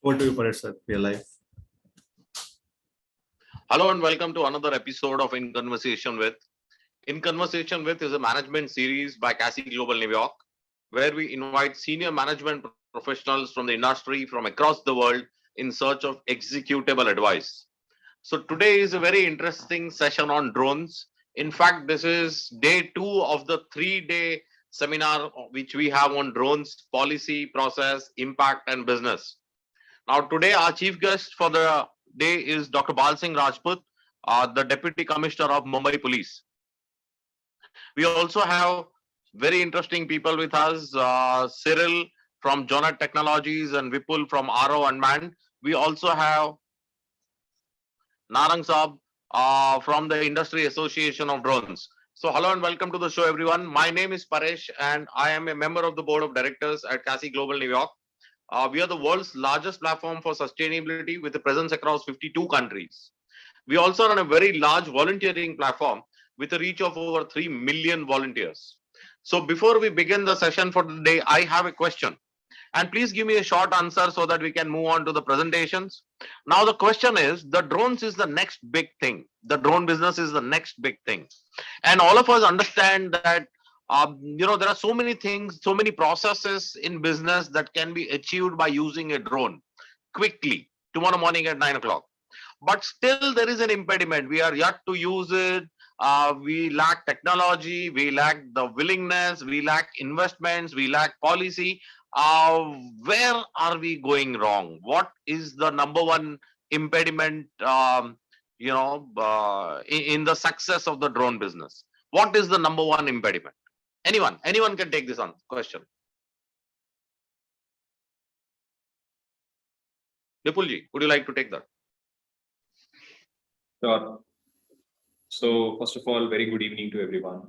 Over to you, Paresh, sir. We are live. Hello and welcome to another episode of In Conversation With. In Conversation With is a management series by CASI Global New York, where we invite senior management professionals from the industry from across the world in search of executable advice. So today is a very interesting session on drones. In fact, this is day 2 of the 3-day seminar which we have on drones, policy, process, impact and business. Now today our chief guest for the day is Dr. Bal Singh Rajput, the Deputy Commissioner of Mumbai Police. We also have very interesting people with us, Cyril from Jonet Technologies and Vipul from RO Unmanned. We also have Narang Saab from the Industry Association of Drones. So hello and welcome to the show, everyone. My name is Paresh and I am a member of the board of directors at CASI Global New York. We are the world's largest platform for sustainability with a presence across 52 countries. We also run a very large volunteering platform with a reach of over 3 million volunteers. So before we begin the session for today, I have a question. And please give me a short answer so that we can move on to the presentations. Now the question is, the drones is the next big thing. The drone business is the next big thing. And all of us understand that there are so many things, so many processes in business that can be achieved by using a drone quickly tomorrow morning at 9 o'clock. But still there is an impediment. We are yet to use it. We lack technology. We lack the willingness. We lack investments. We lack policy. Where are we going wrong? What is the number one impediment, in the success of the drone business? What is the number one impediment? Anyone can take this on question. Vipulji, would you like to take that? Sure. So first of all, very good evening to everyone.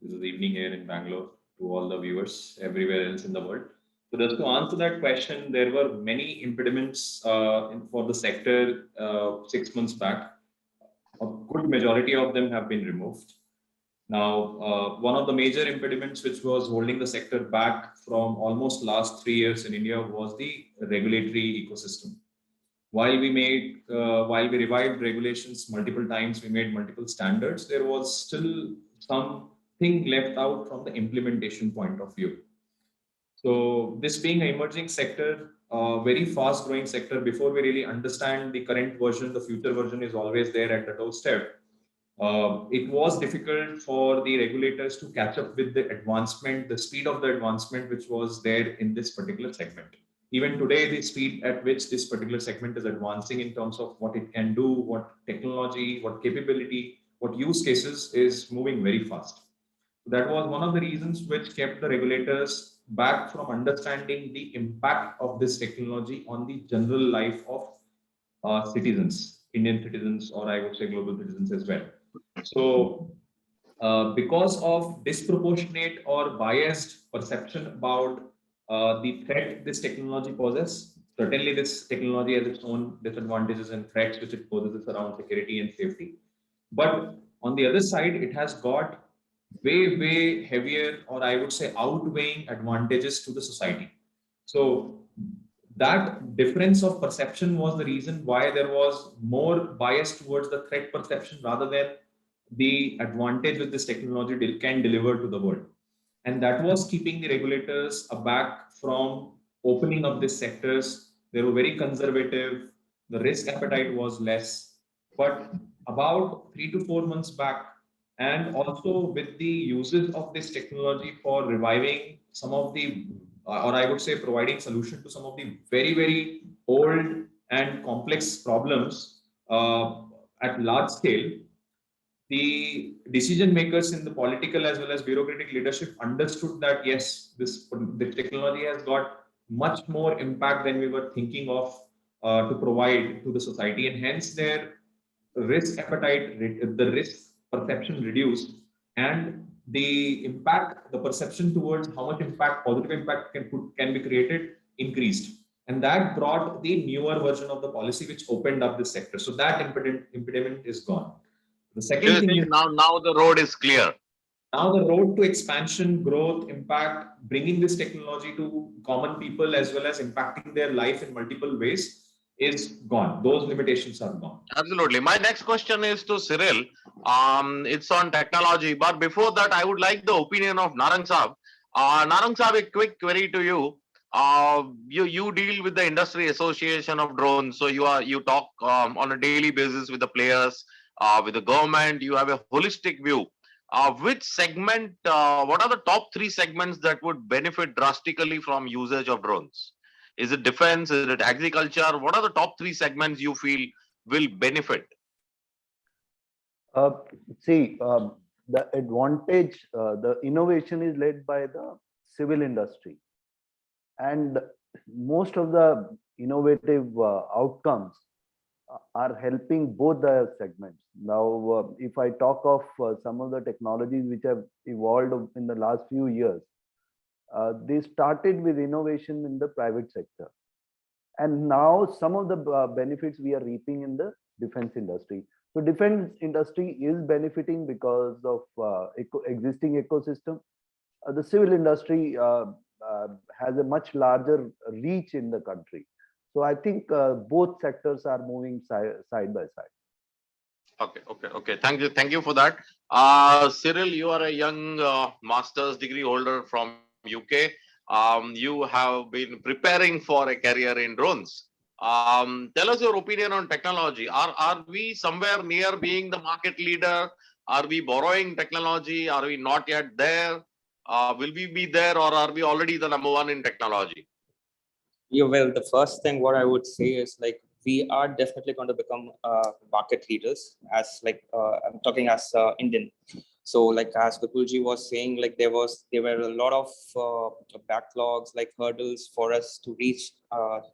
This is evening here in Bangalore to all the viewers everywhere else in the world. So just to answer that question, there were many impediments for the sector 6 months back. A good majority of them have been removed. Now, one of the major impediments which was holding the sector back from almost last 3 years in India was the regulatory ecosystem. While we revived regulations multiple times, we made multiple standards, there was still something left out from the implementation point of view. So this being an emerging sector, very fast growing sector, before we really understand the current version, the future version is always there at the doorstep. It was difficult for the regulators to catch up with the advancement, the speed of the advancement which was there in this particular segment. Even today, the speed at which this particular segment is advancing in terms of what it can do, what technology, what capability, what use cases is moving very fast. That was one of the reasons which kept the regulators back from understanding the impact of this technology on the general life of citizens, Indian citizens, or I would say global citizens as well. So because of disproportionate or biased perception about the threat this technology poses, certainly this technology has its own disadvantages and threats which it poses around security and safety. But on the other side, it has got way heavier, or I would say outweighing advantages to the society. So that difference of perception was the reason why there was more bias towards the threat perception rather than the advantage that this technology can deliver to the world. And that was keeping the regulators aback from opening up these sectors. They were very conservative. The risk appetite was less. But about 3 to 4 months back, and also with the uses of this technology for reviving some of the, or I would say providing solution to some of the very old and complex problems at large scale, the decision makers in the political as well as bureaucratic leadership understood that yes, the technology has got much more impact than we were thinking of to provide to the society, and hence their risk appetite, the risk perception reduced, and the impact, the perception towards how much impact, positive impact can be created increased. And that brought the newer version of the policy which opened up this sector. So that impediment is gone. The second thing is now the road is clear. Now the road to expansion, growth, impact, bringing this technology to common people as well as impacting their life in multiple ways is gone. Those limitations are gone. Absolutely. My next question is to Cyril. It's on technology, but before that, I would like the opinion of Narang Saab. Narang Saab, a quick query to you. You deal with the industry association of drones, so you talk on a daily basis with the players, with the government. You have a holistic view. Which segment? What are the top three segments that would benefit drastically from usage of drones? Is it defense? Is it agriculture? What are the top three segments you feel will benefit? Uh, See, the advantage, the innovation is led by the civil industry, and most of the innovative outcomes are helping both the segments. Now, if I talk of some of the technologies which have evolved in the last few years, they started with innovation in the private sector, and now some of the benefits we are reaping in the defense industry. So defense industry is benefiting because of existing ecosystem. The civil industry has a much larger reach in the country. So I think both sectors are moving side by side. Okay. Thank you for that. Cyril, you are a young master's degree holder from UK. You have been preparing for a career in drones. Tell us your opinion on technology. Are we somewhere near being the market leader? Are we borrowing technology? Are we not yet there? Will we be there, or are we already the number one in technology? Yeah, well, the first thing what I would say is like we are definitely going to become market leaders as I'm talking as Indian. So like as Vipulji was saying, like there were a lot of backlogs, like hurdles for us to reach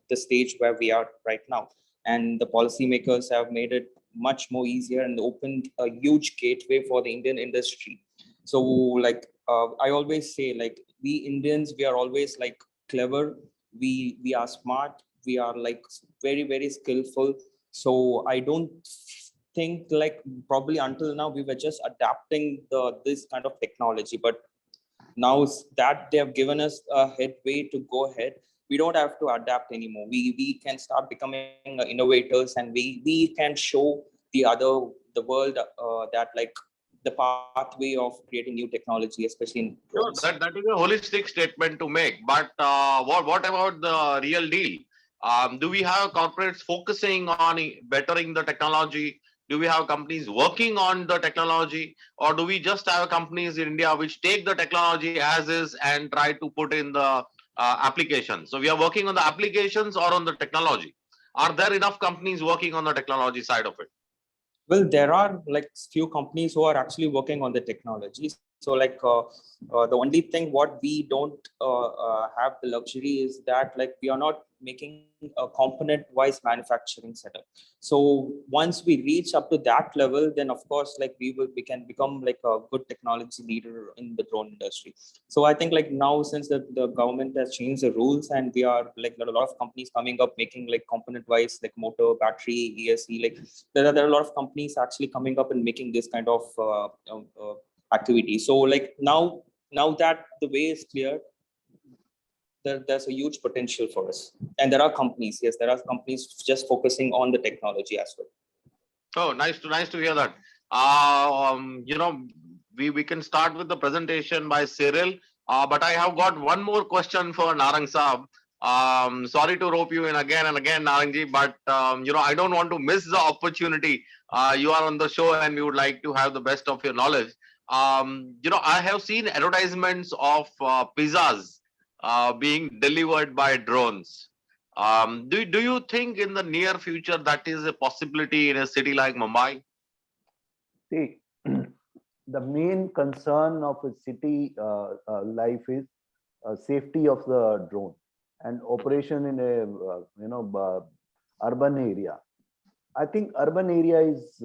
the stage where we are right now, and the policymakers have made it much more easier and opened a huge gateway for the Indian industry. So like I always say, like we Indians, we are always like clever, we are smart, we are like very skillful. So I don't think like probably until now we were just adapting this kind of technology, but now that they have given us a headway to go ahead, we don't have to adapt anymore. We can start becoming innovators, and we can show the world that like the pathway of creating new technology, especially in Sure, drones. that is a holistic statement to make. But what about the real deal? Do we have corporates focusing on bettering the technology? Do we have companies working on the technology, or do we just have companies in India which take the technology as is and try to put in the application? So we are working on the applications or on the technology. Are there enough companies working on the technology side of it? Well, there are like few companies who are actually working on the technology. So like the only thing what we don't have the luxury is that like we are not making a component wise manufacturing setup. So once we reach up to that level, then of course like we can become like a good technology leader in the drone industry. So I think like now since the government has changed the rules, and we are like a lot of companies coming up making like component wise like motor, battery, ESC, like there are a lot of companies actually coming up and making this kind of activity. So like now that the way is clear, there's a huge potential for us, and there are companies, yes, there are companies just focusing on the technology as well. Oh, nice to hear that. You know, we can start with the presentation by Cyril, but I have got one more question for Narang Saab. Sorry to rope you in again and again, Narangji, but you know, I don't want to miss the opportunity. You are on the show, and we would like to have the best of your knowledge. You know, I have seen advertisements of pizzas being delivered by drones. Do you think in the near future that is a possibility in a city like Mumbai? See, the main concern of a city life is safety of the drone and operation in a urban area. I think urban area is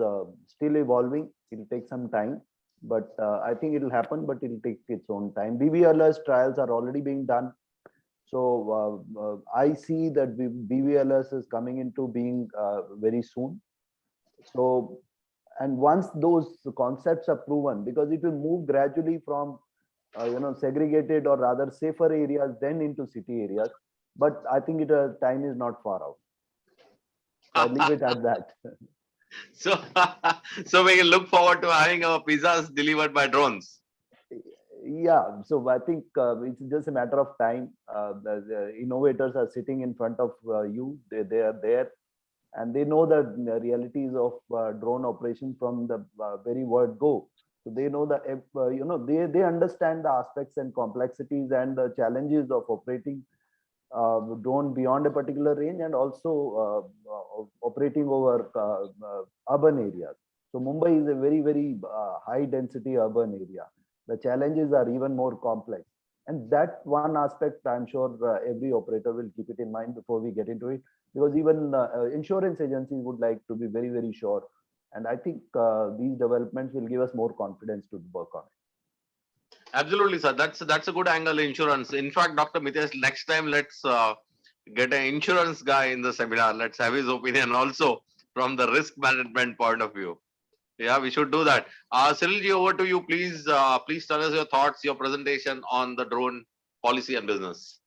still evolving. It'll take some time, but I think it'll happen, but it'll take its own time. BVLS trials are already being done. So I see that BVLS is coming into being very soon. So And once those concepts are proven, because it will move gradually from segregated or rather safer areas then into city areas. But I think time is not far out. So I leave it at that. So, so we can look forward to having our pizzas delivered by drones. Yeah, so I think it's just a matter of time. The innovators are sitting in front of you. They are there, and they know the realities of drone operation from the very word go. So they know they understand the aspects and complexities and the challenges of operating drone beyond a particular range, and also operating over urban areas. So Mumbai is a very high density urban area. The challenges are even more complex, and that one aspect I'm sure every operator will keep it in mind before we get into it, because even insurance agencies would like to be very sure, and I think these developments will give us more confidence to work on it. Absolutely, sir. That's a good angle. Insurance. In fact, Dr. Mitesh, next time let's get an insurance guy in the seminar. Let's have his opinion also from the risk management point of view. Yeah, we should do that. Cyrilji, over to you, please. Please tell us your thoughts, your presentation on the drone policy and business.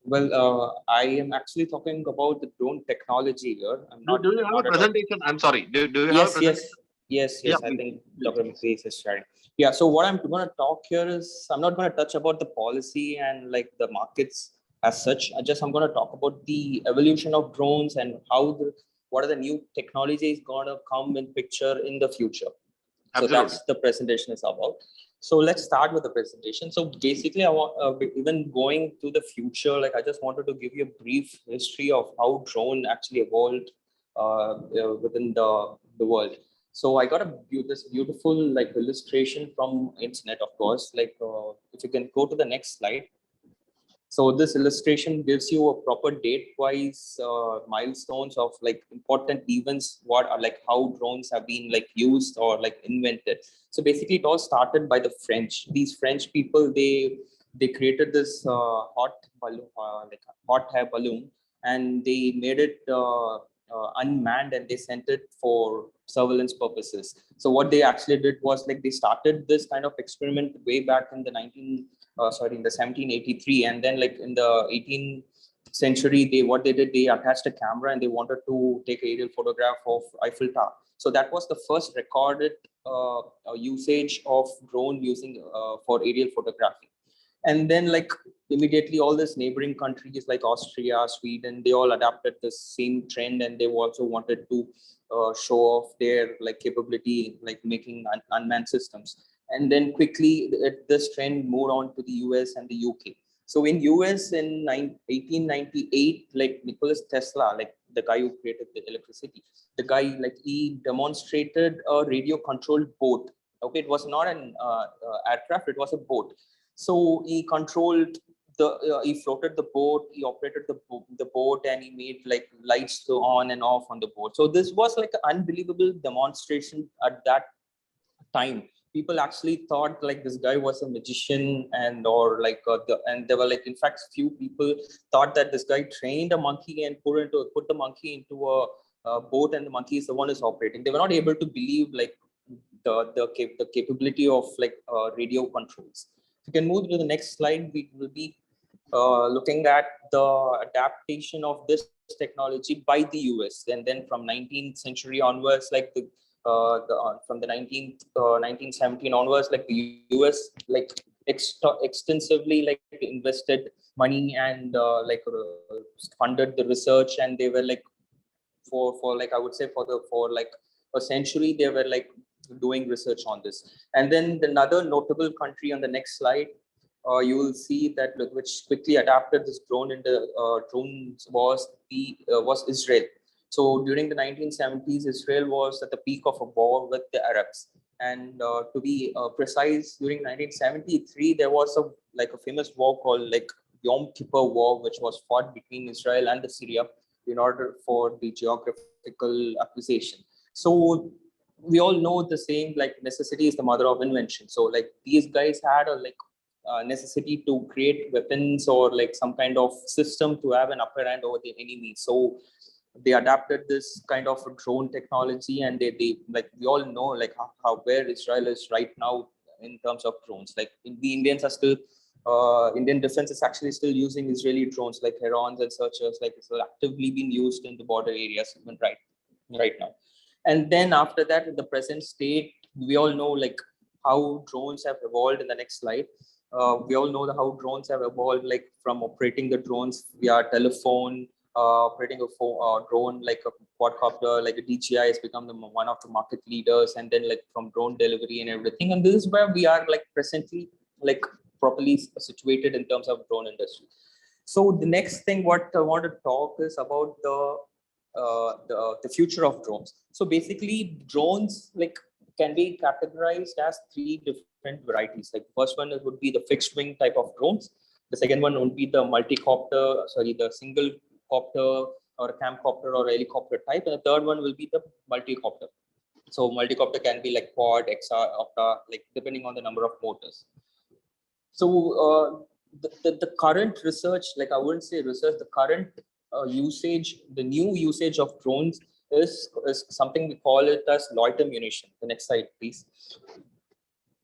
Well, I am actually talking about the drone technology here. I'm not. Do you have a presentation? I'm sorry. Do you have a Yes, presentation? yes. Yeah, I please, think please. Dr. Mitesh is sharing. Yeah. So what I'm going to talk here is I'm not going to touch about the policy and like the markets as such. I'm going to talk about the evolution of drones and what are the new technologies going to come in picture in the future. So that's the presentation is about. So let's start with the presentation. So basically, I want even going to the future. Like I just wanted to give you a brief history of how drone actually evolved within the world. So I got this beautiful like illustration from internet, of course. Like if you can go to the next slide. So this illustration gives you a proper date-wise milestones of like important events, what are like how drones have been like used or like invented. So basically, it all started by the French. These French people, they created this hot balloon, like a hot air balloon, and they made it unmanned, and they sent it for surveillance purposes. So what they actually did was like they started this kind of experiment way back in the in the 1783, and then like in the 18th century, they attached a camera and they wanted to take aerial photograph of Eiffel Tower. So that was the first recorded usage of drone using for aerial photography. And then like immediately all these neighboring countries like Austria, Sweden, they all adapted the same trend, and they also wanted to show off their like capability like making unmanned systems. And then quickly this trend moved on to the US and the UK. So in US in 1898, like Nicholas Tesla, like the guy who created the electricity, the guy like he demonstrated a radio controlled boat. Okay, it was not an aircraft, it was a boat. So he controlled he floated the boat, he operated the boat, and he made like lights to on and off on the boat. So this was like an unbelievable demonstration at that time. People actually thought like this guy was a magician, and or like and there were like in fact few people thought that this guy trained a monkey and put the monkey into a boat, and the monkey is the one who's operating. They were not able to believe like the capability of like radio controls. If you can move to the next slide, we will be looking at the adaptation of this technology by the US, and then from 19th century onwards, like from the 1917 onwards, like the US like extensively like invested money and funded the research, and they were like for like I would say for like a century they were like doing research on this. And then another notable country on the next slide, you will see that which quickly adapted this drone into drones was Israel. So during the 1970s, Israel was at the peak of a war with the Arabs. And to be precise, during 1973, there was a famous war called like Yom Kippur War, which was fought between Israel and the Syria in order for the geographical acquisition. So we all know the saying like necessity is the mother of invention. So like these guys had a necessity to create weapons or like some kind of system to have an upper hand over the enemy. So they adapted this kind of drone technology, and they like, we all know like how where Israel is right now in terms of drones. Like the Indians are still Indian defense is actually still using Israeli drones like Herons and searchers, like it's actively being used in the border areas even right now. And then after that, in the present state, we all know like how drones have evolved. In the next slide, we all know how drones have evolved, like from operating the drones via telephone, operating a drone like a quadcopter, like a DJI has become one of the market leaders, and then like from drone delivery and everything. And this is where we are like presently like properly situated in terms of drone industry. So the next thing what I want to talk is about the future of drones. So basically, drones like can be categorized as three different varieties. Like first one would be the fixed wing type of drones. The second one would be the the single copter or a camcopter or a helicopter type, and the third one will be the multi-copter. So multi-copter can be like quad, XR, octa, like depending on the number of motors. So the current research, like I wouldn't say research, the current usage, the new usage of drones is something we call it as loiter munition. The next slide, please.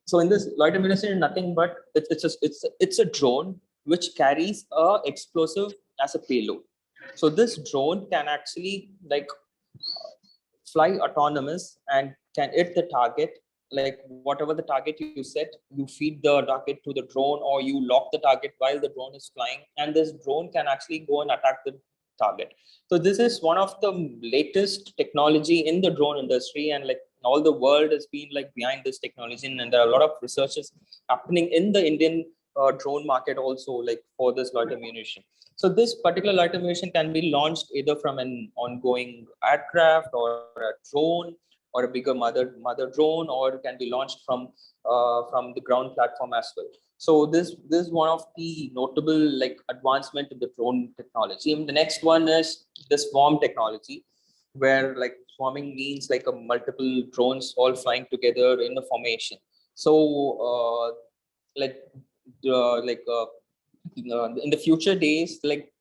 So in this loiter munition is nothing but it's a drone which carries a explosive as a payload. So this drone can actually like fly autonomous and can hit the target, like whatever the target you set, you feed the target to the drone, or you lock the target while the drone is flying, and this drone can actually go and attack the target. So this is one of the latest technology in the drone industry, and like all the world has been like behind this technology, and there are a lot of researches happening in the Indian drone market also, like for this loiter munition. So this particular loiter munition can be launched either from an ongoing aircraft or a drone or a bigger mother drone, or it can be launched from the ground platform as well. So this is one of the notable like advancement in the drone technology. And the next one is the swarm technology, where like swarming means like a multiple drones all flying together in a formation. So in the future days, like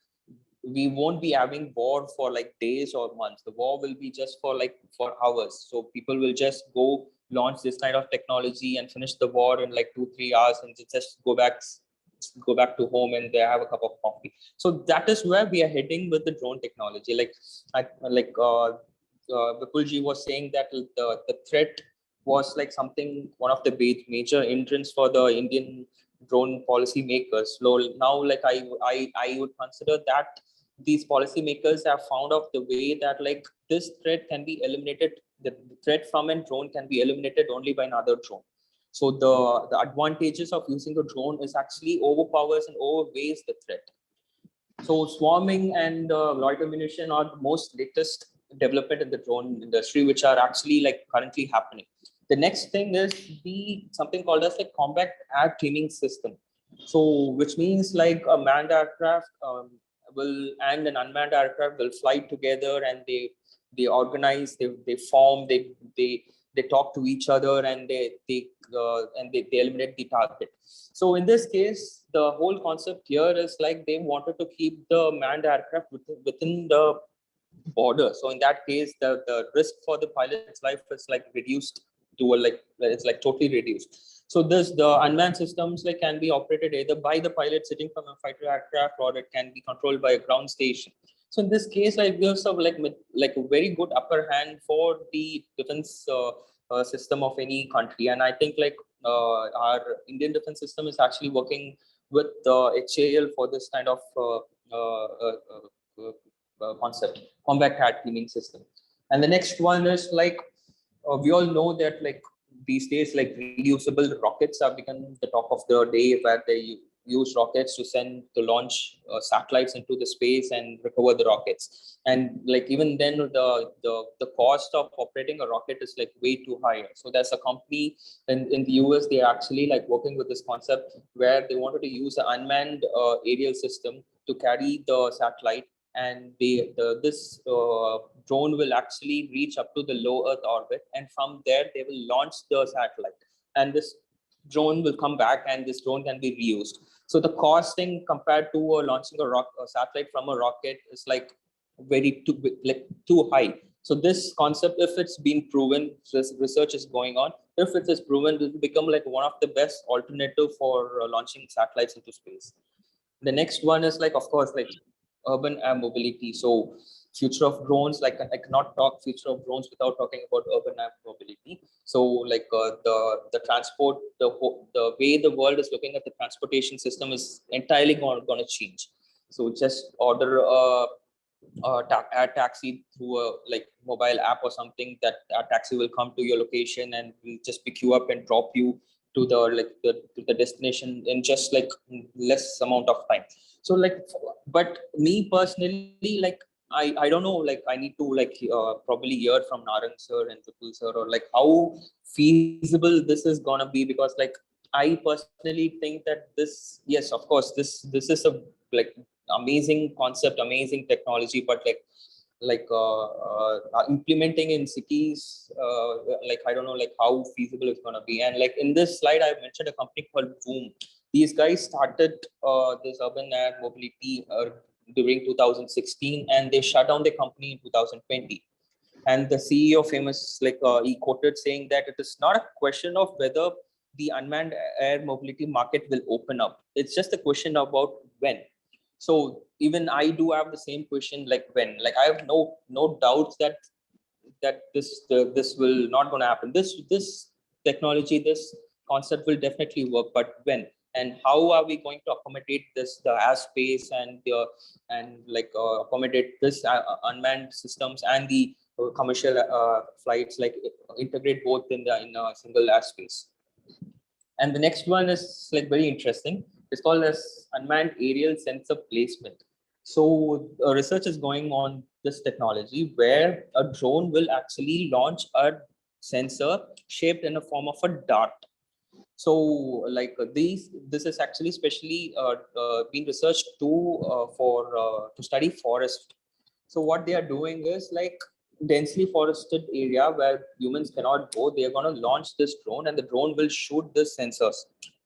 we won't be having war for like days or months. The war will be just for hours. So people will just go launch this kind of technology and finish the war in like 2-3 hours, and just go back to home and they have a cup of coffee. So that is where we are heading with the drone technology. Vipulji was saying that the threat was like something, one of the major hindrance for the Indian drone policy makers. So now, like I would consider that these policymakers have found out the way that like this threat can be eliminated. The threat from a drone can be eliminated only by another drone. So the advantages of using a drone is actually overpowers and overweighs the threat. So swarming and loiter munition are the most latest development in the drone industry, which are actually like currently happening. The next thing is something called as like combat air teaming system. So which means like a manned aircraft and an unmanned aircraft will fly together, and they organize, they form, they talk to each other, and they eliminate the target. So in this case, the whole concept here is like they wanted to keep the manned aircraft within the border. So in that case, the risk for the pilot's life is like reduced to it's like totally reduced. So the unmanned systems like can be operated either by the pilot sitting from a fighter aircraft, or it can be controlled by a ground station. So in this case, like gives a like a very good upper hand for the defense system of any country. And I think like our Indian defense system is actually working with HAL for this kind of concept, combat air teaming system. And the next one is like we all know that like these days, like reusable rockets have become the talk of the day, where they use rockets to launch satellites into the space and recover the rockets. And like even then the cost of operating a rocket is like way too high. So there's a company in the US, they are actually like working with this concept where they wanted to use an unmanned aerial system to carry the satellite, and this drone will actually reach up to the low Earth orbit, and from there they will launch the satellite, and this drone will come back, and this drone can be reused. So the costing compared to launching a satellite from a rocket is like too high. So this concept, if it's been proven, research is going on. If it is proven, it will become like one of the best alternative for launching satellites into space. The next one is like, of course, like urban air mobility. So future of drones, like I cannot talk future of drones without talking about urban air mobility. So like the transport, the way the world is looking at the transportation system is entirely going to change. So just order a air taxi through a like mobile app or something, that a taxi will come to your location and will just pick you up and drop you to the destination in just like less amount of time. So like, but me personally, like I don't know, like I need to like probably hear from Narang sir and Vipul sir, or like how feasible this is gonna be, because like I personally think that this, yes, of course, this is a like amazing concept, amazing technology, but implementing in cities, like I don't know like how feasible it's going to be. And like in this slide I mentioned a company called Boom. These guys started this urban air mobility during 2016, and they shut down the company in 2020. And the CEO famous he quoted saying that it is not a question of whether the unmanned air mobility market will open up, it's just a question about when. So even I do have the same question, like when. Like I have no doubts that this will not going to happen. This technology, this concept will definitely work, but when and how are we going to accommodate this, the airspace and accommodate this unmanned systems and the commercial flights, like integrate both in a single airspace. And the next one is like very interesting. It's called as unmanned aerial sensor placement. So research is going on this technology where a drone will actually launch a sensor shaped in a form of a dart. So like this is actually specially being researched to study forest. So what they are doing is like densely forested area where humans cannot go, they are going to launch this drone, and the drone will shoot the sensors,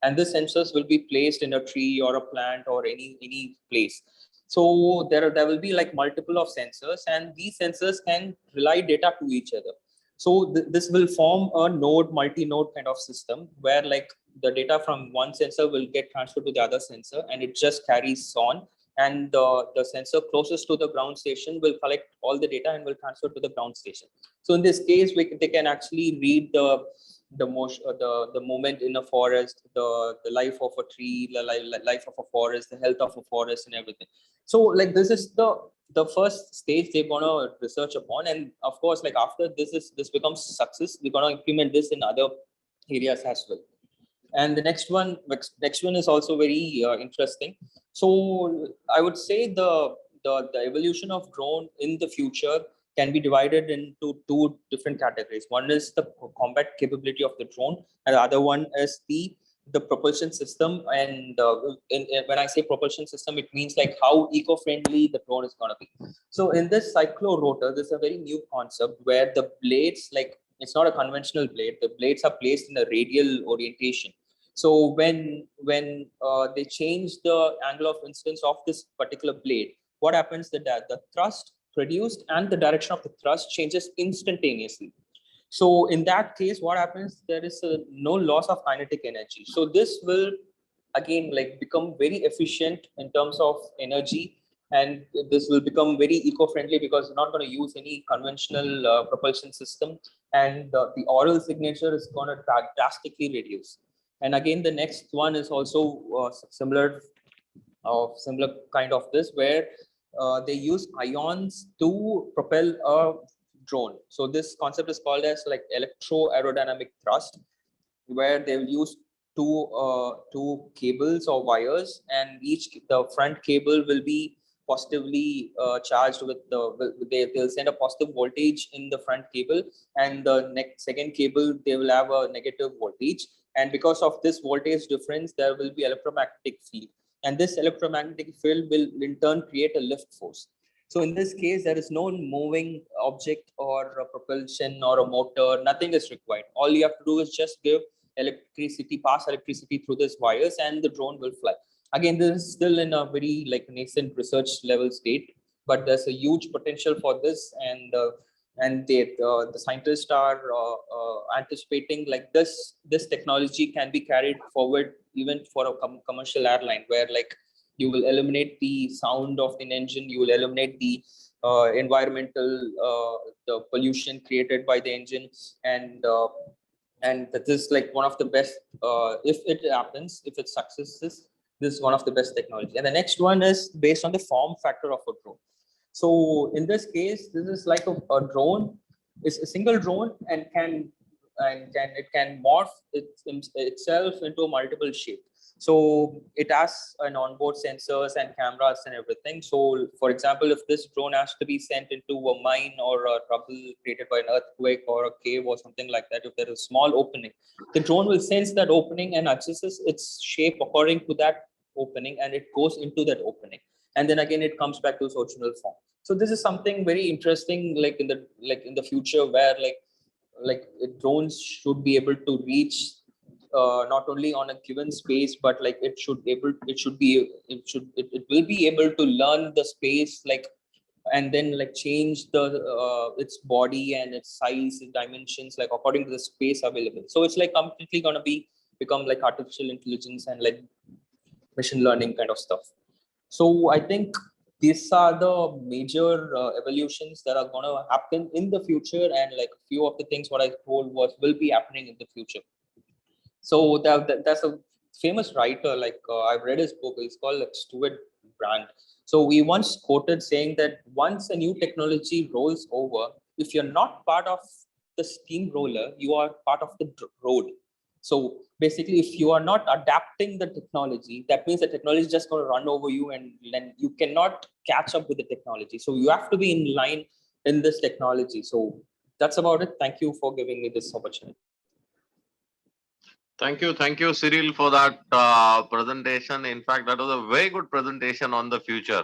and the sensors will be placed in a tree or a plant or any place. So there will be like multiple of sensors, and these sensors can relay data to each other. So this will form a multi-node kind of system where like the data from one sensor will get transferred to the other sensor, and it just carries on. And the sensor closest to the ground station will collect all the data and will transfer to the ground station. So in this case, they can actually read the motion, the movement in a forest, the life of a tree, the life of a forest, the health of a forest, and everything. So like this is the first stage they're gonna research upon, and of course, like after this becomes success, we're gonna implement this in other areas as well. And the next one is also very interesting. So I would say the evolution of drone in the future can be divided into two different categories. One is the combat capability of the drone, and the other one is the propulsion system. And when I say propulsion system, it means like how eco-friendly the drone is going to be. So in this cyclorotor, this is a very new concept where the blades, like it's not a conventional blade, the blades are placed in a radial orientation. So when they change the angle of incidence of this particular blade, what happens is that the thrust produced and the direction of the thrust changes instantaneously. So in that case, what happens, there is no loss of kinetic energy. So this will again like become very efficient in terms of energy, and this will become very eco-friendly because you're not going to use any conventional propulsion system, and the oral signature is going to drastically reduce. And again, the next one is also similar kind of this, where they use ions to propel a drone. So this concept is called as like electro aerodynamic thrust, where they will use two cables or wires, and the front cable will be positively charged with they'll send a positive voltage in the front cable, and the second cable they will have a negative voltage. And because of this voltage difference, there will be electromagnetic field, and this electromagnetic field will in turn create a lift force. So in this case, there is no moving object or a propulsion or a motor, nothing is required. All you have to do is just give pass electricity through these wires, and the drone will fly. Again, this is still in a very like nascent research level state, but there's a huge potential for this, and the scientists are anticipating like this technology can be carried forward even for a commercial airline, where like you will eliminate the sound of an engine, you will eliminate the environmental the pollution created by the engine, and that is like one of the best, if it happens, if it successes, this is one of the best technology. And the next one is based on the form factor of a drone. So in this case, this is like a drone. It's a single drone and can morph itself into multiple shape. So it has an onboard sensors and cameras and everything. So for example, if this drone has to be sent into a mine or a trouble created by an earthquake or a cave or something like that, if there is a small opening, the drone will sense that opening and adjusts its shape according to that opening, and it goes into that opening, and then again it comes back to its original form. So this is something very interesting, like in the future, where like drones should be able to reach not only on a given space, but like it will be able to learn the space, like, and then like change the its body and its size, its dimensions, like according to the space available. So it's like completely going to become like artificial intelligence and like machine learning kind of stuff. So I think these are the major evolutions that are going to happen in the future, and like a few of the things what I told will be happening in the future. So that's a famous writer, like I've read his book. It's called like Stuart Brand. So he once quoted saying that once a new technology rolls over, if you're not part of the steamroller, you are part of the road. So basically, if you are not adapting the technology, that means the technology is just going to run over you, and then you cannot catch up with the technology. So you have to be in line in this technology. So that's about it. Thank you for giving me this opportunity. Thank you, Cyril, for that presentation. In fact, that was a very good presentation on the future.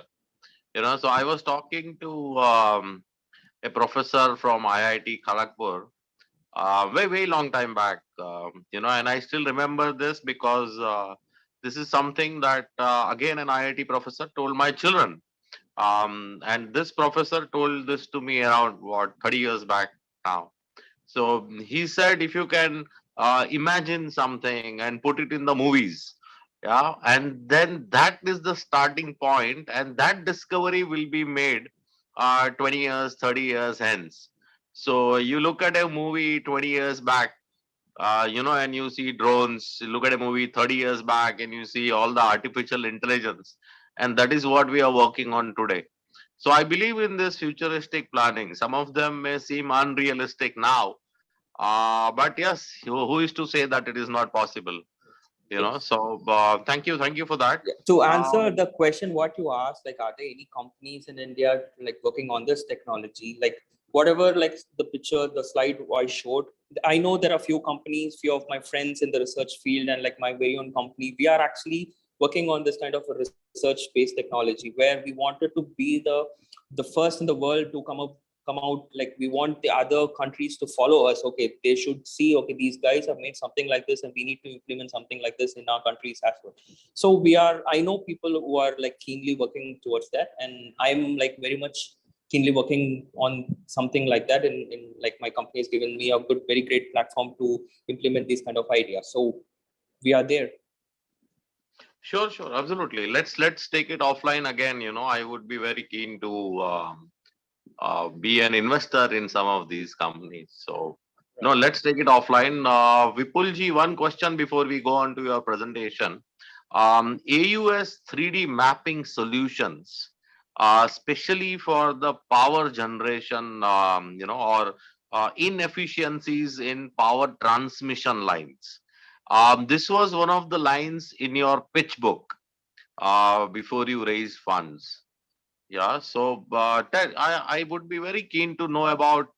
So I was talking to a professor from IIT Kharagpur very long time back, and I still remember this because this is something that again an IIT professor told my children, and this professor told this to me around 30 years back now. So he said, if you can imagine something and put it in the movies, yeah, and then that is the starting point, and that discovery will be made 20 years, 30 years hence. So you look at a movie 20 years back, and you see drones. Look at a movie 30 years back, and you see all the artificial intelligence, and that is what we are working on today. So I believe in this futuristic planning. Some of them may seem unrealistic now, but yes, who is to say that it is not possible? So thank you for that. To answer the question what you asked, like are there any companies in India like working on this technology? Like whatever, like the picture, the slide I showed, I know there are few companies, few of my friends in the research field, and like my very own company, we are actually working on this kind of a research based technology, where we wanted to be the first in the world to come out, like we want the other countries to follow us. Okay, they should see, okay, these guys have made something like this, and we need to implement something like this in our countries as well. So I know people who are like keenly working towards that, and I'm like very much keenly working on something like that, in like my company has given me a very great platform to implement these kind of ideas. So we are there. Sure, absolutely. Let's take it offline again. I would be very keen to be an investor in some of these companies. So no, let's take it offline. Vipulji, one question before we go on to your presentation. AUS 3D mapping solutions, especially for the power generation, or inefficiencies in power transmission lines. This was one of the lines in your pitch book before you raise funds. Yeah, so I would be very keen to know about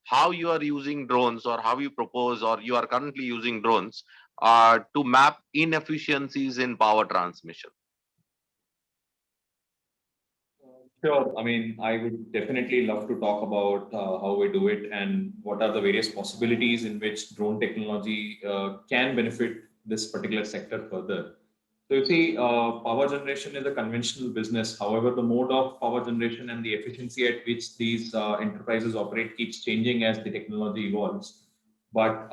how you are using drones, or how you propose, or you are currently using drones to map inefficiencies in power transmission. Sure. I mean, I would definitely love to talk about how we do it and what are the various possibilities in which drone technology can benefit this particular sector further. So you see, power generation is a conventional business. However, the mode of power generation and the efficiency at which these enterprises operate keeps changing as the technology evolves. But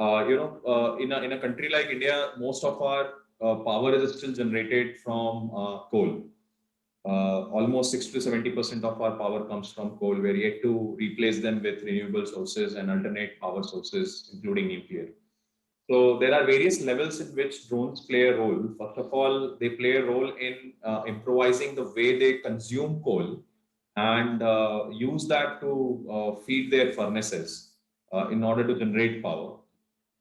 in a country like India, most of our power is still generated from coal. Almost 60 to 70% of our power comes from coal. We're yet to replace them with renewable sources and alternate power sources, including nuclear. So there are various levels in which drones play a role. First of all, they play a role in improvising the way they consume coal and use that to feed their furnaces in order to generate power.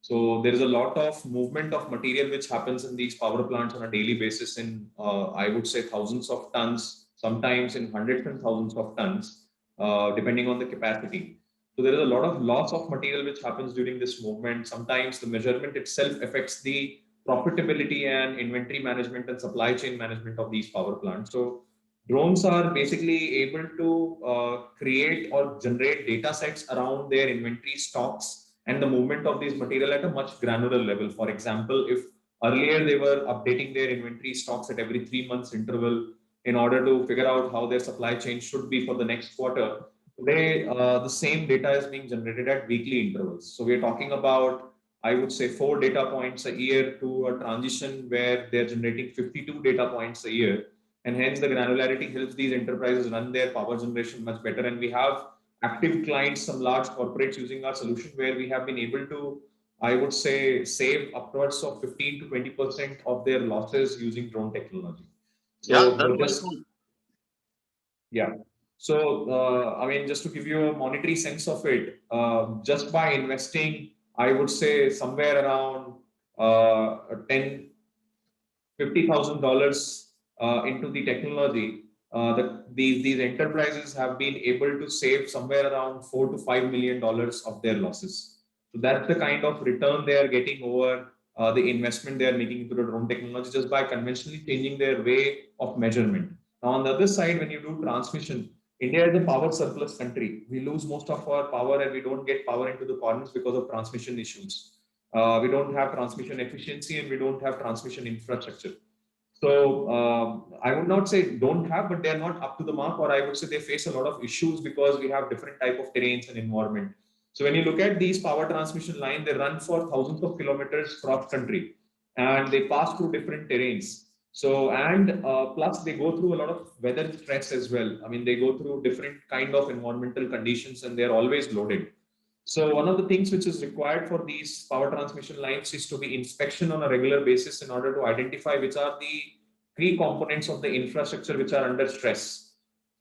So there is a lot of movement of material which happens in these power plants on a daily basis in, I would say, thousands of tons, sometimes in hundreds and thousands of tons, depending on the capacity. So there is a lot of loss of material which happens during this movement. Sometimes the measurement itself affects the profitability and inventory management and supply chain management of these power plants. So drones are basically able to create or generate data sets around their inventory stocks and the movement of these material at a much granular level. For example, if earlier they were updating their inventory stocks at every 3 months interval in order to figure out how their supply chain should be for the next quarter, today the same data is being generated at weekly intervals. So we're talking about, I would say, 4 data points a year to a transition where they're generating 52 data points a year. And hence the granularity helps these enterprises run their power generation much better. And we have active clients, some large corporates using our solution where we have been able to, I would say, save upwards of 15 to 20% of their losses using drone technology. Yeah, So that's very just, cool. yeah. So, I mean, just to give you a monetary sense of it, just by investing, I would say somewhere around $10,000, $50,000 into the technology, these enterprises have been able to save somewhere around $4 to $5 million of their losses. So that's the kind of return they are getting over the investment they are making into the drone technology just by conventionally changing their way of measurement. Now, on the other side, when you do transmission, India is a power surplus country. We lose most of our power and we don't get power into the corners because of transmission issues. We don't have transmission efficiency and we don't have transmission infrastructure. So I would not say don't have, but they are not up to the mark, or I would say they face a lot of issues because we have different type of terrains and environment. So when you look at these power transmission lines, they run for thousands of kilometers cross country, and they pass through different terrains. So and plus they go through a lot of weather stress as well. I mean, they go through different kind of environmental conditions, and they are always loaded. So one of the things which is required for these power transmission lines is to be inspection on a regular basis in order to identify which are the key components of the infrastructure which are under stress.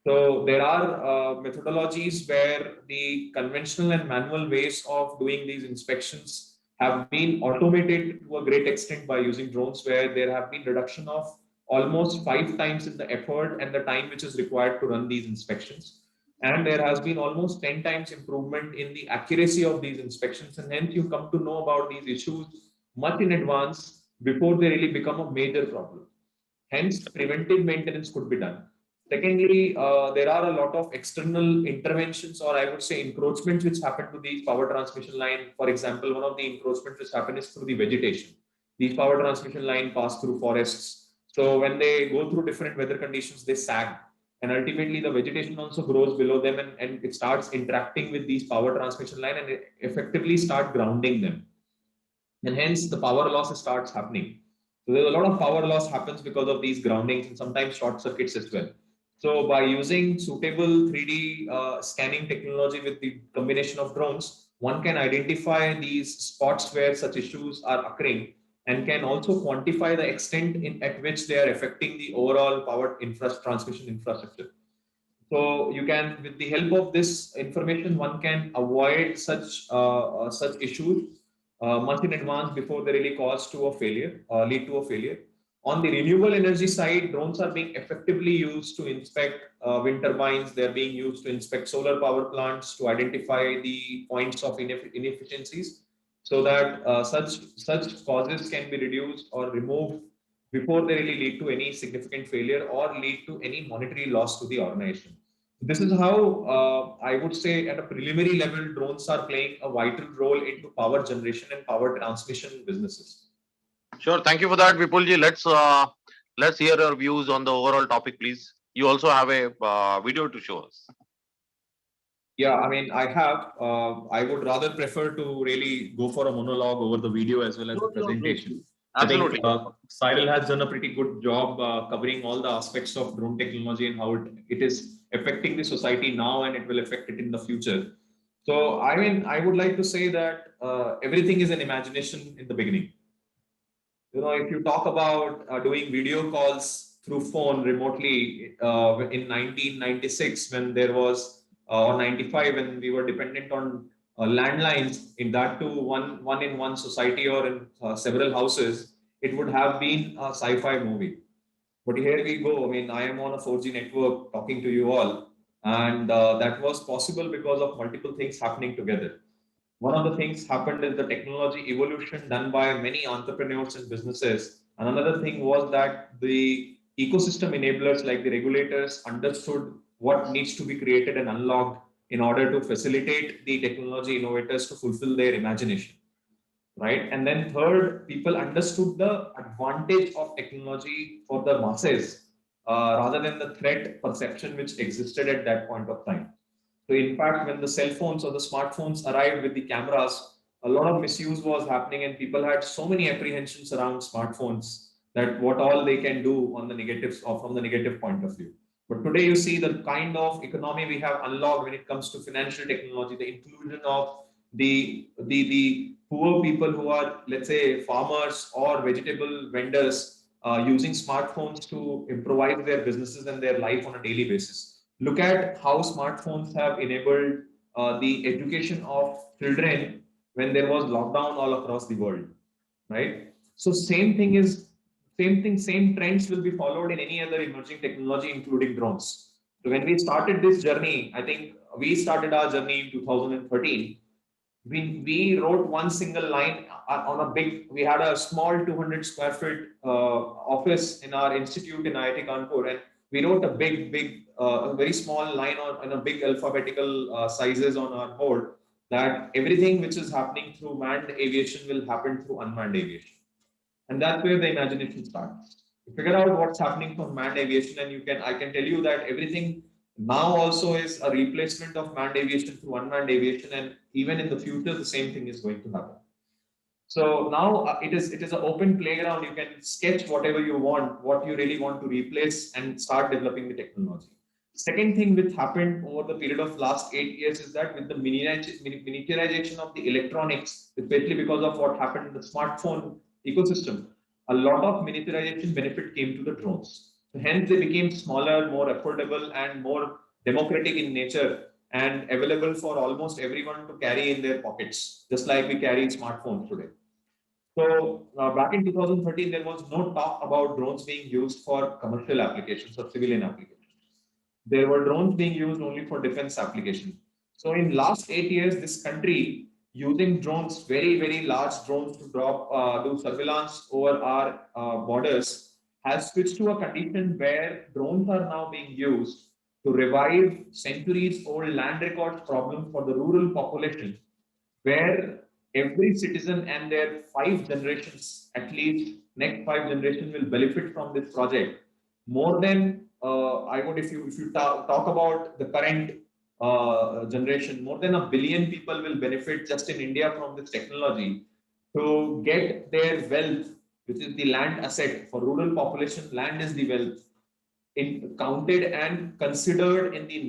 So there are methodologies where the conventional and manual ways of doing these inspections have been automated to a great extent by using drones, where there have been reduction of almost 5 times in the effort and the time which is required to run these inspections. And there has been almost 10 times improvement in the accuracy of these inspections. And hence you come to know about these issues much in advance before they really become a major problem. Hence, preventive maintenance could be done. Secondly, there are a lot of external interventions, or I would say encroachments, which happen to these power transmission line. For example, one of the encroachments which happen is through the vegetation. These power transmission line pass through forests. So when they go through different weather conditions, they sag. And ultimately, the vegetation also grows below them, and it starts interacting with these power transmission line and effectively start grounding them. And hence the power loss starts happening. So there's a lot of power loss happens because of these groundings and sometimes short circuits as well. So by using suitable 3D scanning technology with the combination of drones, one can identify these spots where such issues are occurring and can also quantify the extent at which they are affecting the overall power transmission infrastructure. So you can, with the help of this information, one can avoid such issues much in advance before they really cause to a failure, lead to a failure. On the renewable energy side, drones are being effectively used to inspect wind turbines. They're being used to inspect solar power plants to identify the points of inefficiencies, so that such causes can be reduced or removed before they really lead to any significant failure or lead to any monetary loss to the organization. This is how I would say at a preliminary level, drones are playing a vital role into power generation and power transmission businesses. Sure. Thank you for that, Vipulji. Let's Let's hear your views on the overall topic, please. You also have a video to show us. Yeah, I mean, I have. I would rather prefer to really go for a monologue over the video as well as the presentation. Absolutely. I think Cyril has done a pretty good job covering all the aspects of drone technology and how it is affecting the society now and it will affect it in the future. So, I mean, I would like to say that everything is an imagination in the beginning. You know, if you talk about doing video calls through phone remotely in 1996 when there was or 95 when we were dependent on landlines, in that to one in one society or in several houses, it would have been a sci-fi movie. But here we go. I mean, I am on a 4G network talking to you all, and that was possible because of multiple things happening together. One of the things happened is the technology evolution done by many entrepreneurs and businesses. And another thing was that the ecosystem enablers like the regulators understood what needs to be created and unlocked in order to facilitate the technology innovators to fulfill their imagination, right? And then third, people understood the advantage of technology for the masses rather than the threat perception which existed at that point of time. So in fact, when the cell phones or the smartphones arrived with the cameras, a lot of misuse was happening and people had so many apprehensions around smartphones that what all they can do on the negatives or from the negative point of view. But today you see the kind of economy we have unlocked when it comes to financial technology, the inclusion of the poor people who are, let's say, farmers or vegetable vendors using smartphones to improvise their businesses and their life on a daily basis. Look at how smartphones have enabled the education of children when there was lockdown all across the world, right? So same trends will be followed in any other emerging technology, including drones. So when we started this journey, I think we started our journey in 2013. We wrote one single line on a big, we had a small 200 square feet office in our institute in IIT Kanpur, and we wrote a a very small line on a big alphabetical sizes on our board that everything which is happening through manned aviation will happen through unmanned aviation. And that's where the imagination starts. You figure out what's happening for manned aviation, and I can tell you that everything now also is a replacement of manned aviation through unmanned aviation, and even in the future, the same thing is going to happen. So now it is an open playground. You can sketch whatever you want, what you really want to replace, and start developing the technology. Second thing which happened over the period of last 8 years is that with the miniaturization of the electronics, especially because of what happened in the smartphone ecosystem, a lot of miniaturization benefit came to the drones. So hence they became smaller, more affordable, and more democratic in nature and available for almost everyone to carry in their pockets, just like we carry smartphones today. So back in 2013, there was no talk about drones being used for commercial applications or civilian applications. There were drones being used only for defense application. So in last 8 years, this country using drones, very large drones to do surveillance over our borders, has switched to a condition where drones are now being used to revive centuries old land records problem for the rural population, where every citizen and their 5 generations, at least next 5 generations, will benefit from this project more than I would, if you talk about the current generation, more than 1 billion people will benefit just in India from this technology to get their wealth, which is the land asset for rural population. Land is the wealth counted and considered in the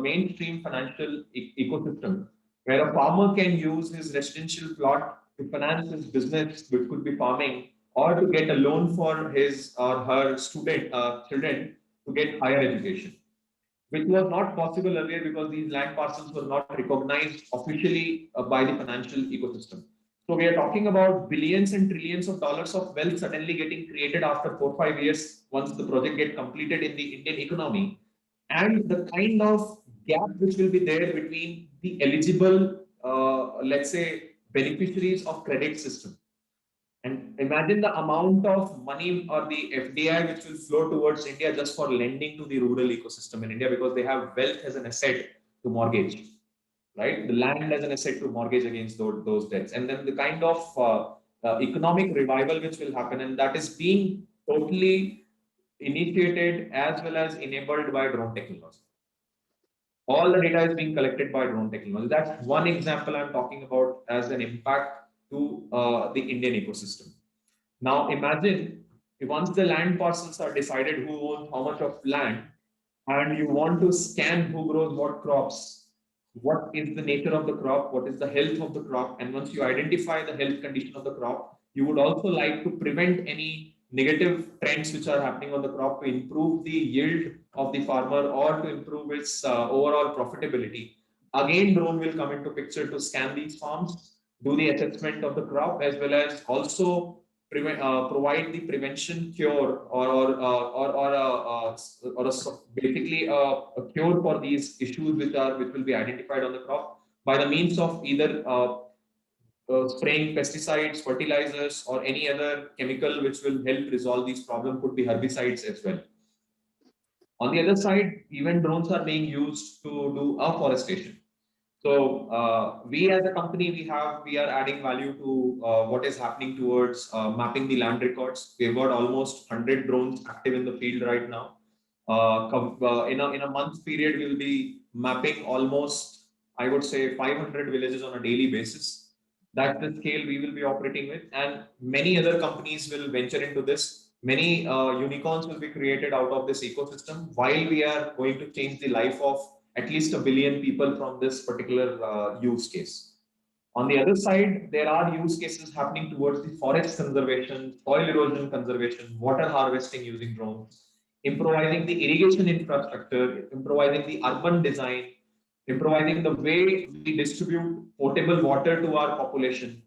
mainstream financial ecosystem, where a farmer can use his residential plot to finance his business, which could be farming, or to get a loan for his or her children to get higher education, which was not possible earlier because these land parcels were not recognized officially by the financial ecosystem. So we are talking about billions and trillions of dollars of wealth suddenly getting created after 4 5 years once the project get completed in the Indian economy, and the kind of gap which will be there between the eligible, let's say, beneficiaries of credit system. And imagine the amount of money or the FDI which will flow towards India just for lending to the rural ecosystem in India, because they have wealth as an asset to mortgage, right? The land as an asset to mortgage against those debts. And then the kind of economic revival which will happen, and that is being totally initiated as well as enabled by drone technology. All the data is being collected by drone technology. That's one example I'm talking about as an impact to the Indian ecosystem. Now imagine if once the land parcels are decided who owns how much of land, and you want to scan who grows what crops, what is the nature of the crop, what is the health of the crop, and once you identify the health condition of the crop, you would also like to prevent any negative trends which are happening on the crop to improve the yield of the farmer or to improve its overall profitability. Again, drone will come into picture to scan these farms, do the assessment of the crop, as well as also provide the prevention cure basically a cure for these issues which will be identified on the crop by the means of either spraying pesticides, fertilizers, or any other chemical which will help resolve these problems. Could be herbicides as well. On the other side, even drones are being used to do afforestation. So we as a company, we are adding value to what is happening towards mapping the land records. We've got almost 100 drones active in the field right now. In a month period, we will be mapping almost, I would say, 500 villages on a daily basis. That's the scale we will be operating with, and many other companies will venture into this. Many unicorns will be created out of this ecosystem, while we are going to change the life of at least 1 billion people from this particular use case. On the other side, there are use cases happening towards the forest conservation, soil erosion conservation, water harvesting using drones, improvising the irrigation infrastructure, improvising the urban design, improvising the way we distribute potable water to our population,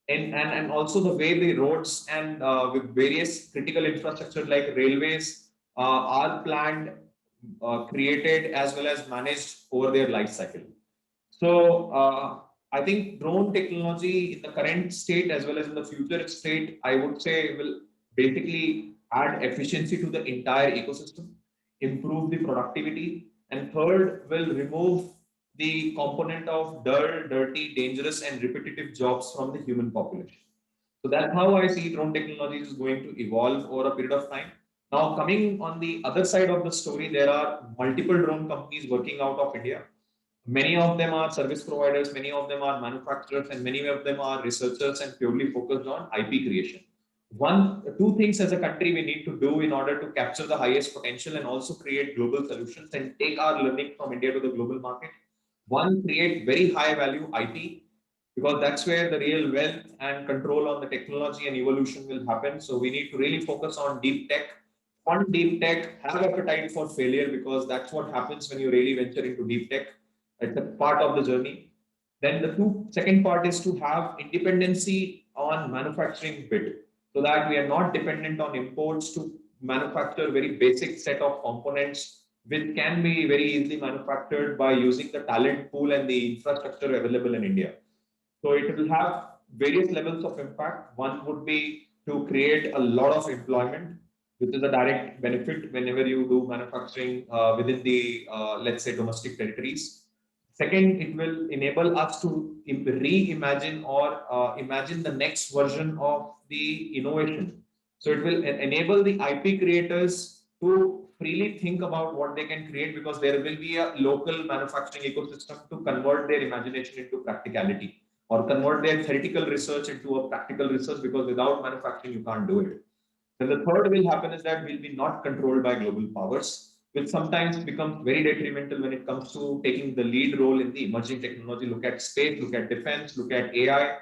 and also the way the roads and with various critical infrastructure like railways are planned, created, as well as managed over their life cycle. So I think drone technology in the current state as well as in the future state, I would say will basically add efficiency to the entire ecosystem, improve the productivity, and third will remove the component of dull, dirty, dangerous, and repetitive jobs from the human population. So that's how I see drone technology is going to evolve over a period of time. Now, coming on the other side of the story, there are multiple drone companies working out of India. Many of them are service providers, many of them are manufacturers, and many of them are researchers and purely focused on IP creation. Two things as a country we need to do in order to capture the highest potential and also create global solutions and take our learning from India to the global market. One, create very high value IP, because that's where the real wealth and control on the technology and evolution will happen. So we need to really focus on deep tech, fund deep tech, have appetite for failure, because that's what happens when you really venture into deep tech. It's a part of the journey. Then the second part is to have independency on manufacturing bit, so that we are not dependent on imports to manufacture very basic set of components which can be very easily manufactured by using the talent pool and the infrastructure available in India. So it will have various levels of impact. One would be to create a lot of employment, which is a direct benefit whenever you do manufacturing within the, let's say, domestic territories. Second, it will enable us to reimagine or imagine the next version of the innovation. So it will enable the IP creators to freely think about what they can create, because there will be a local manufacturing ecosystem to convert their imagination into practicality, or convert their theoretical research into a practical research, because without manufacturing, you can't do it. Then the third will happen is that we'll be not controlled by global powers, which sometimes becomes very detrimental when it comes to taking the lead role in the emerging technology. Look at space, look at defense, look at AI.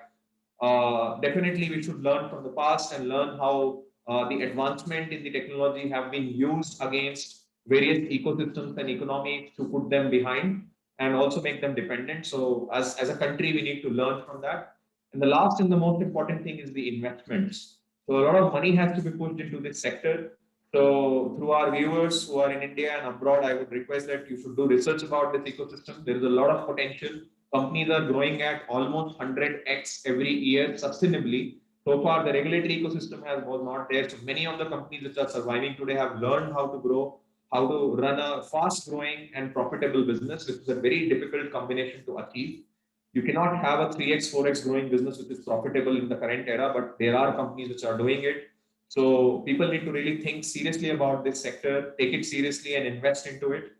Definitely, we should learn from the past and learn how the advancement in the technology have been used against various ecosystems and economies to put them behind and also make them dependent. So as a country, we need to learn from that. And the last and the most important thing is the investments. So a lot of money has to be put into this sector. So through our viewers who are in India and abroad, I would request that you should do research about this ecosystem. There is a lot of potential. Companies are growing at almost 100x every year sustainably. So far, the regulatory ecosystem was not there. So many of the companies which are surviving today have learned how to grow, how to run a fast growing and profitable business, which is a very difficult combination to achieve. You cannot have a 3x, 4x growing business which is profitable in the current era, but there are companies which are doing it. So people need to really think seriously about this sector, take it seriously and invest into it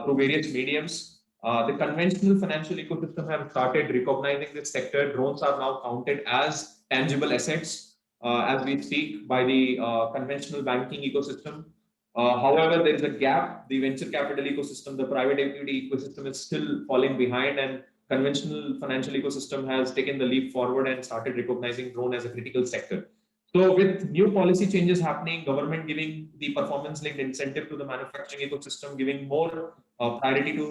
through various mediums. The conventional financial ecosystem have started recognizing this sector. Drones are now counted as tangible assets as we speak by the conventional banking ecosystem. However, there is a gap. The venture capital ecosystem, the private equity ecosystem is still falling behind, and conventional financial ecosystem has taken the leap forward and started recognizing drone as a critical sector. So with new policy changes happening, government giving the performance-linked incentive to the manufacturing ecosystem, giving more priority to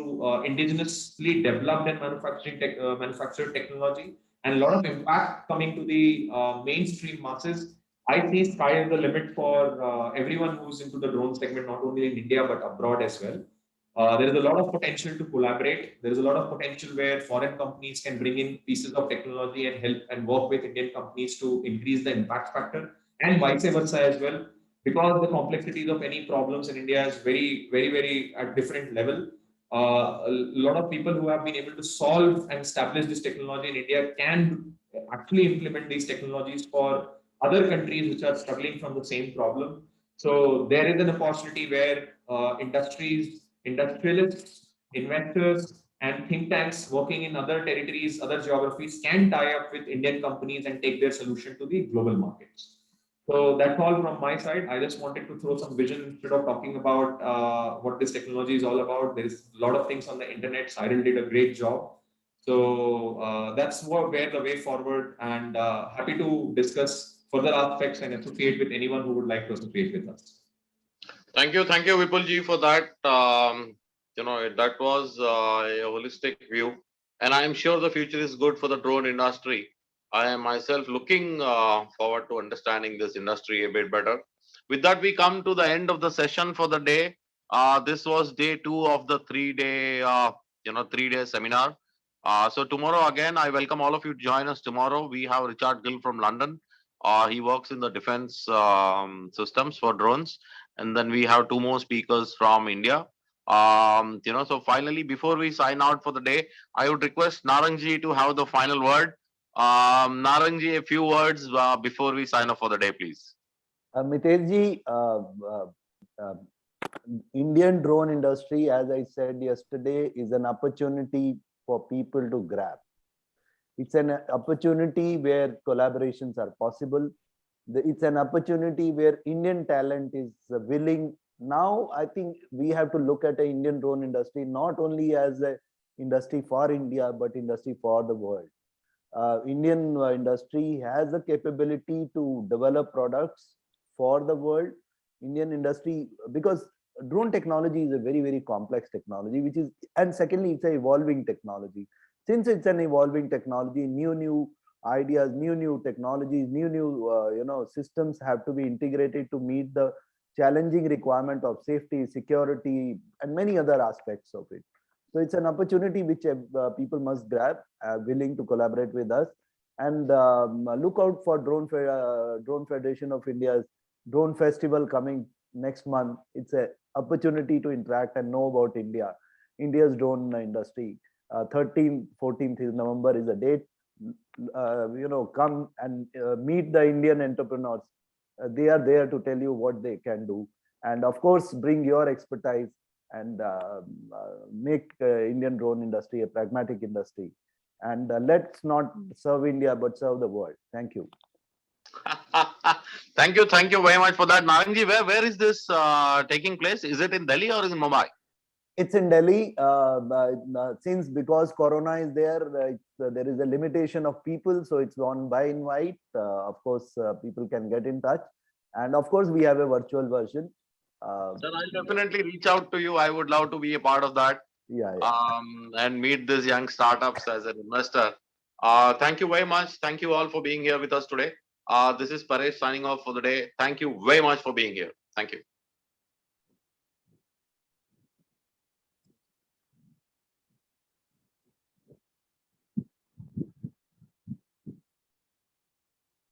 indigenously developed and manufactured technology, and a lot of impact coming to the mainstream masses, I see sky is the limit for everyone who's into the drone segment, not only in India but abroad as well. There is a lot of potential to collaborate. There is a lot of potential where foreign companies can bring in pieces of technology and help and work with Indian companies to increase the impact factor, and vice versa as well. Because the complexities of any problems in India is very at different level. A lot of people who have been able to solve and establish this technology in India can actually implement these technologies for other countries which are struggling from the same problem. So there is an opportunity where industrialists, investors, and think tanks working in other territories, other geographies can tie up with Indian companies and take their solution to the global markets. So that's all from my side. I just wanted to throw some vision instead of talking about what this technology is all about. There is a lot of things on the internet. Cyril did a great job. So that's where the way forward, and happy to discuss further aspects and associate with anyone who would like to associate with us. Thank you, Vipulji, for that. That was a holistic view, and I am sure the future is good for the drone industry. I am myself looking forward to understanding this industry a bit better. With that, we come to the end of the session for the day. This was day 2 of the 3-day, 3-day seminar. So tomorrow again, I welcome all of you to join us tomorrow. We have Richard Gill from London. He works in the defense systems for drones. And then we have 2 more speakers from India. So finally, before we sign out for the day, I would request Narangji to have the final word. Narangji, a few words before we sign off for the day, please. Mitejji, Indian drone industry, as I said yesterday, is an opportunity for people to grab. It's an opportunity where collaborations are possible. It's an opportunity where Indian talent is willing. Now, I think we have to look at the Indian drone industry not only as an industry for India, but industry for the world. Indian industry has the capability to develop products for the world. Indian industry, because drone technology is a very complex technology, and secondly, it's an evolving technology. Since it's an evolving technology, new ideas, new technologies, new systems have to be integrated to meet the challenging requirement of safety, security, and many other aspects of it. So it's an opportunity which people must grab, willing to collaborate with us, and look out for Drone Federation of India's Drone Festival coming next month. It's an opportunity to interact and know about India's drone industry. 13th, 14th is November is the date. Come and meet the Indian entrepreneurs. They are there to tell you what they can do, and of course, bring your expertise and make Indian drone industry a pragmatic industry. And let's not serve India, but serve the world. Thank you. Thank you very much for that, Narangji. Where is this taking place? Is it in Delhi or is it in Mumbai? It's in Delhi. Since because Corona is there, there is a limitation of people, so it's on by invite. Of course, people can get in touch, and of course, we have a virtual version. Then I'll definitely reach out to you. I would love to be a part of that. Yeah. And meet these young startups as an investor. Thank you very much. Thank you all for being here with us today. This is Paresh signing off for the day. Thank you very much for being here. Thank you.